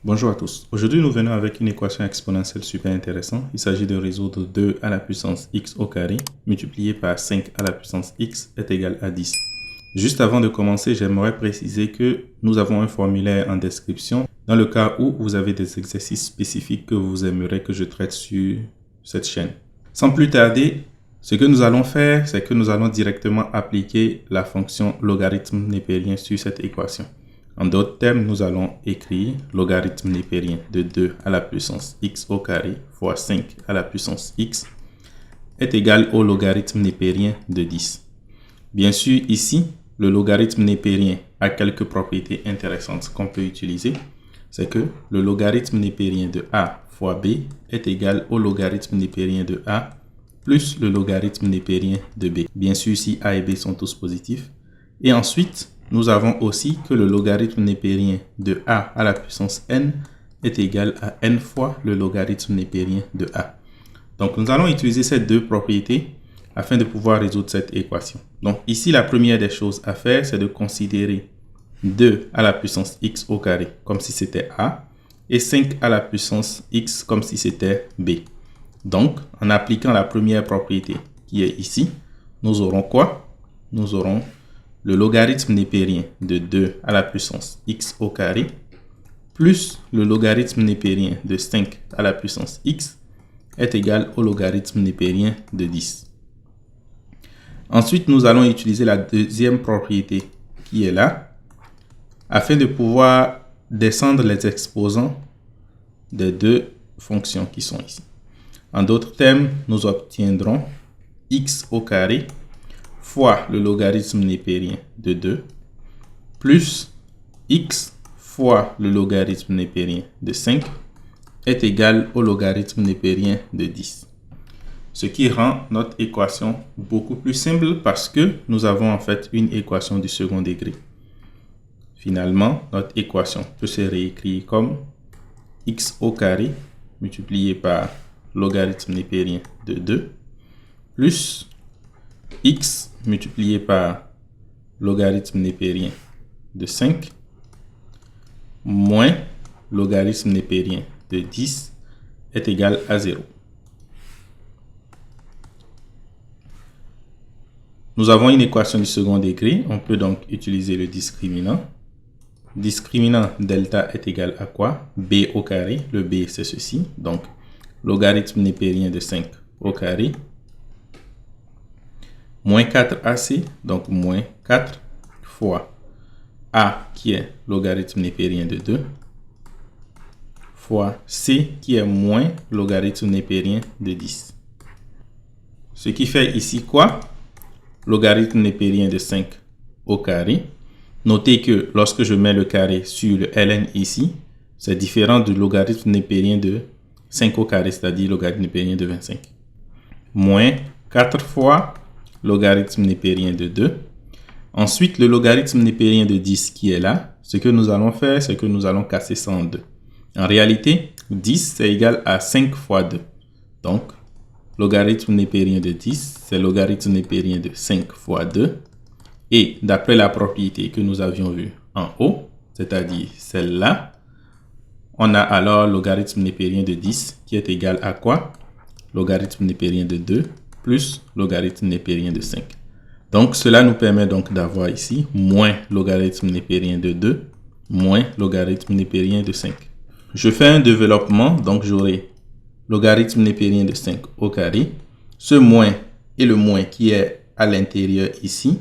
Bonjour à tous. Aujourd'hui, nous venons avec une équation exponentielle super intéressante. Il s'agit de résoudre 2 à la puissance x au carré multiplié par 5 à la puissance x est égal à 10. Juste avant de commencer, j'aimerais préciser que nous avons un formulaire en description dans le cas où vous avez des exercices spécifiques que vous aimeriez que je traite sur cette chaîne. Sans plus tarder, ce que nous allons faire, c'est que nous allons directement appliquer la fonction logarithme népérien sur cette équation. En d'autres termes, nous allons écrire logarithme népérien de 2 à la puissance x au carré fois 5 à la puissance x est égal au logarithme népérien de 10. Bien sûr, ici, le logarithme népérien a quelques propriétés intéressantes qu'on peut utiliser. C'est que le logarithme népérien de a fois b est égal au logarithme népérien de a plus le logarithme népérien de b. Bien sûr, si a et b sont tous positifs. Et ensuite, nous avons aussi que le logarithme népérien de a à la puissance n est égal à n fois le logarithme népérien de a. Donc, nous allons utiliser ces deux propriétés afin de pouvoir résoudre cette équation. Donc, ici, la première des choses à faire, c'est de considérer 2 à la puissance x au carré comme si c'était a et 5 à la puissance x comme si c'était b. Donc, en appliquant la première propriété qui est ici, nous aurons quoi? Nous aurons le logarithme népérien de 2 à la puissance x au carré plus le logarithme népérien de 5 à la puissance x est égal au logarithme népérien de 10. Ensuite, nous allons utiliser la deuxième propriété qui est là afin de pouvoir descendre les exposants des deux fonctions qui sont ici. En d'autres termes, nous obtiendrons x au carré fois le logarithme népérien de 2 plus x fois le logarithme népérien de 5 est égal au logarithme népérien de 10. Ce qui rend notre équation beaucoup plus simple parce que nous avons en fait une équation du second degré. Finalement, notre équation peut se réécrire comme x au carré multiplié par logarithme népérien de 2 plus x multiplié par logarithme népérien de 5 moins logarithme népérien de 10 est égal à 0. Nous avons une équation du second degré. On peut donc utiliser le discriminant. Discriminant delta est égal à quoi? B au carré. Le B, c'est ceci. Donc, logarithme népérien de 5 au carré moins 4ac, donc moins 4 fois a qui est logarithme népérien de 2 fois c qui est moins logarithme népérien de 10. Ce qui fait ici quoi? Logarithme népérien de 5 au carré. Notez que lorsque je mets le carré sur le ln ici, c'est différent du logarithme népérien de 5 au carré, c'est-à-dire logarithme népérien de 25. Moins 4 fois logarithme népérien de 2. Ensuite, le logarithme népérien de 10 qui est là, ce que nous allons faire, c'est que nous allons casser ça en deux. En réalité, 10, c'est égal à 5 fois 2. Donc, logarithme népérien de 10, c'est logarithme népérien de 5 fois 2. Et d'après la propriété que nous avions vue en haut, c'est-à-dire celle-là, on a alors logarithme népérien de 10 qui est égal à quoi? Logarithme népérien de 2 plus logarithme népérien de 5. Donc, cela nous permet donc d'avoir ici moins logarithme népérien de 2 moins logarithme népérien de 5. Je fais un développement, donc j'aurai logarithme népérien de 5 au carré. Ce moins et le moins qui est à l'intérieur ici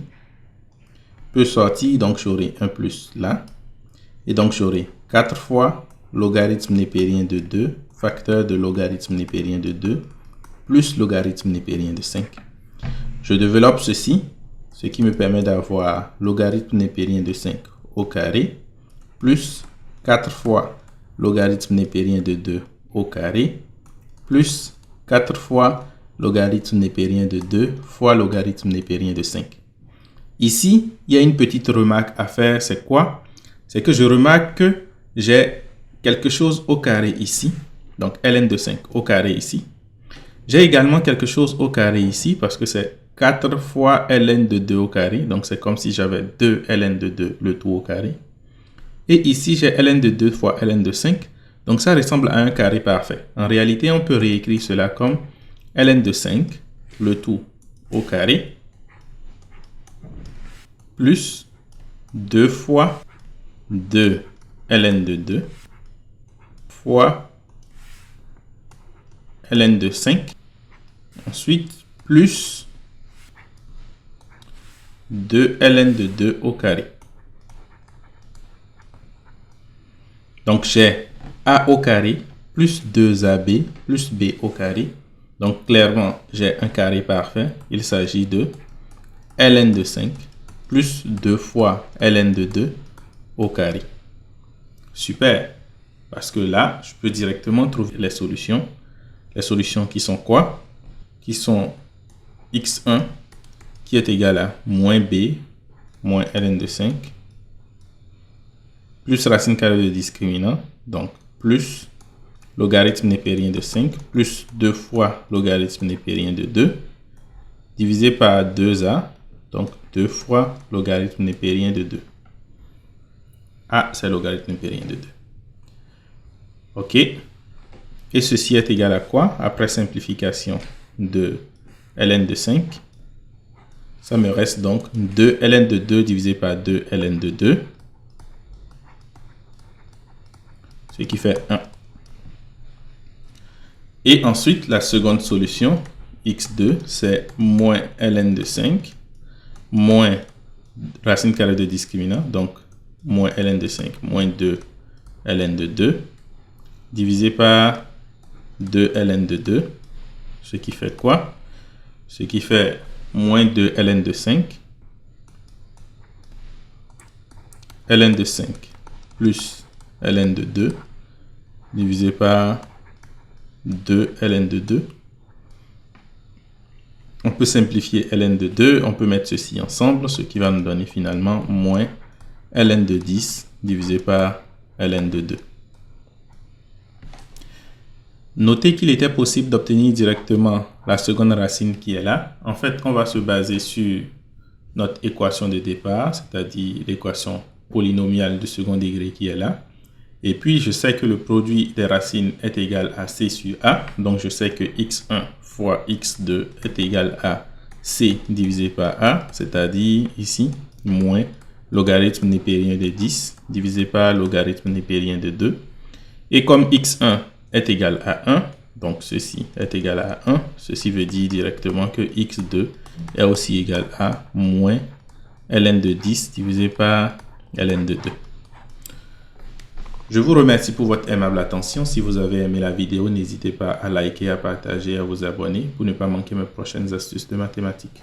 peut sortir, donc j'aurai un plus là. Et donc j'aurai 4 fois logarithme népérien de 2 facteur de logarithme népérien de 2 plus logarithme népérien de 5. Je développe ceci, ce qui me permet d'avoir logarithme népérien de 5 au carré plus 4 fois logarithme népérien de 2 au carré plus 4 fois logarithme népérien de 2 fois logarithme népérien de 5. Ici, il y a une petite remarque à faire, c'est quoi? C'est que je remarque que j'ai quelque chose au carré ici, donc ln de 5 au carré ici. J'ai également quelque chose au carré ici parce que c'est 4 fois ln de 2 au carré. Donc, c'est comme si j'avais 2 ln de 2, le tout au carré. Et ici, j'ai ln de 2 fois ln de 5. Donc, ça ressemble à un carré parfait. En réalité, on peut réécrire cela comme ln de 5, le tout au carré, plus 2 fois 2 ln de 2 fois ln de 5. Ensuite, plus 2 ln de 2 au carré. Donc, j'ai a au carré plus 2ab plus b au carré. Donc, clairement, j'ai un carré parfait. Il s'agit de ln de 5 plus 2 fois ln de 2 au carré. Super. Parce que là, je peux directement trouver les solutions. Les solutions qui sont quoi? Qui sont x1 qui est égal à moins b moins ln de 5 plus racine carrée de discriminant, donc plus logarithme népérien de 5 plus 2 fois logarithme népérien de 2 divisé par 2a, donc 2 fois logarithme népérien de 2. A, c'est logarithme népérien de 2. OK. Et ceci est égal à quoi? Après simplification de ln de 5, ça me reste donc 2 ln de 2 divisé par 2 ln de 2, ce qui fait 1. Et ensuite, la seconde solution, x2, c'est moins ln de 5, moins racine carrée de discriminant, donc moins ln de 5, moins 2 ln de 2, divisé par 2 ln de 2, ce qui fait quoi? Ce qui fait moins 2 ln de 5, ln de 5 plus ln de 2, divisé par 2 ln de 2. On peut simplifier ln de 2, on peut mettre ceci ensemble, ce qui va nous donner finalement moins ln de 10 divisé par ln de 2. Notez qu'il était possible d'obtenir directement la seconde racine qui est là. En fait, on va se baser sur notre équation de départ, c'est-à-dire l'équation polynomiale de second degré qui est là. Et puis, je sais que le produit des racines est égal à c sur a. Donc, je sais que x1 fois x2 est égal à c divisé par a, c'est-à-dire ici, moins logarithme népérien de 10 divisé par logarithme népérien de 2. Et comme x1 est égal à 1, donc ceci est égal à 1, ceci veut dire directement que x2 est aussi égal à moins ln de 10 divisé par ln de 2. Je vous remercie pour votre aimable attention. Si vous avez aimé la vidéo, n'hésitez pas à liker, à partager, à vous abonner pour ne pas manquer mes prochaines astuces de mathématiques.